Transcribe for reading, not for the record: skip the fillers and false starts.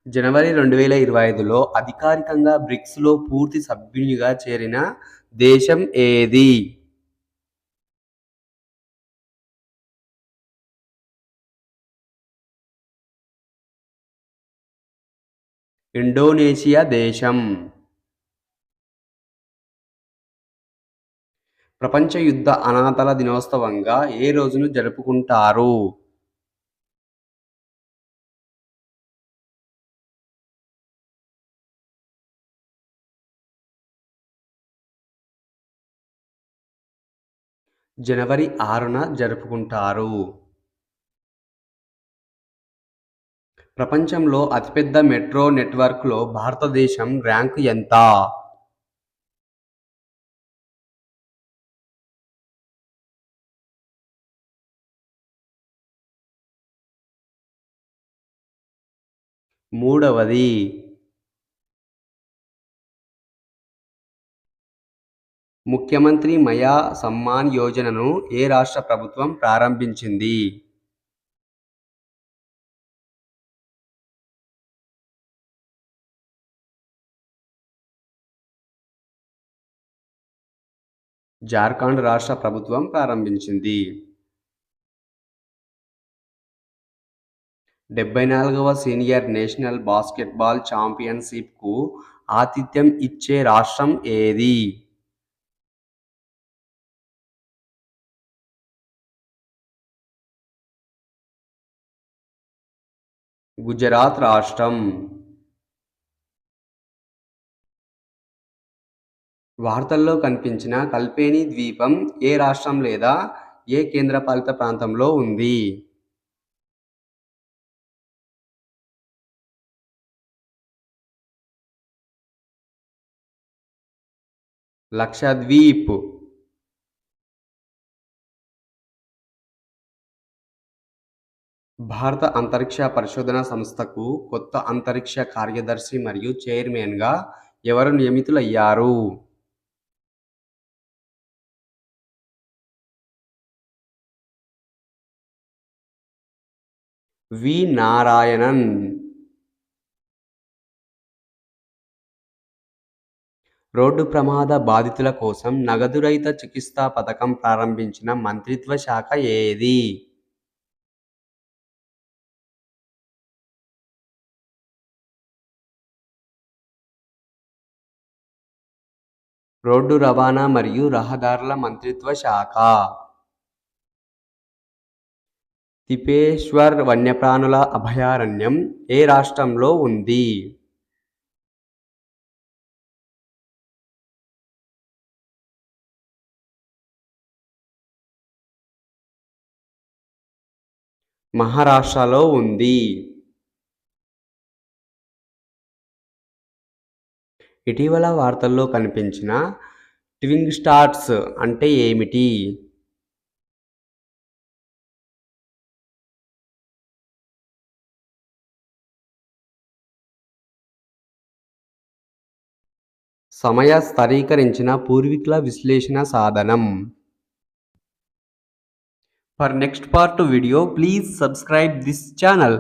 జనవరి 2025లో అధికారికంగా బ్రిక్స్‌లో పూర్తి సభ్యునిగా చేరిన దేశం ఏది? ఇండోనేషియా దేశం. ప్రపంచ యుద్ధ అనాథల దినోత్సవంగా ఏ రోజును జరుపుకుంటారు? జనవరి 6న జరుపుకుంటారు. ప్రపంచంలో అతిపెద్ద మెట్రో నెట్వర్క్‌లో భారతదేశం ర్యాంక్ ఎంత? మూడవది. ముఖ్యమంత్రి మయా సమ్మాన్ యోజనను ఏ రాష్ట్ర ప్రభుత్వం ప్రారంభించింది? జార్ఖండ్ రాష్ట్ర ప్రభుత్వం ప్రారంభించింది. 74వ సీనియర్ నేషనల్ బాస్కెట్బాల్ ఛాంపియన్షిప్‌కు ఆతిథ్యం ఇచ్చే రాష్ట్రం ఏది? గుజరాత్ రాష్ట్రం. వార్తల్లో కనిపించిన కల్పేని ద్వీపం ఏ రాష్ట్రం లేదా ఏ కేంద్రపాలిత ప్రాంతంలో ఉంది? లక్షద్వీప్. భారత అంతరిక్ష పరిశోధన సంస్థకు కొత్త అంతరిక్ష కార్యదర్శి మరియు చైర్మన్‌గా ఎవరు నియమితులయ్యారు? వి. నారాయణన్. రోడ్డు ప్రమాద బాధితుల కోసం నగదు రహిత చికిత్సా పథకం ప్రారంభించిన మంత్రిత్వ శాఖ ఏది? రోడ్డు రవాణా మరియు రహదారుల మంత్రిత్వ శాఖ. తిపేశ్వర్ వన్యప్రాణుల అభయారణ్యం ఏ రాష్ట్రంలో ఉంది? మహారాష్ట్రలో ఉంది. ఇటీవల వార్తల్లో కనిపించిన ట్వింగ్ స్టార్స్ అంటే ఏమిటి? సమయ స్థిరీకరించిన పూర్వీకుల విశ్లేషణ సాధనం. For next part video, please subscribe this channel.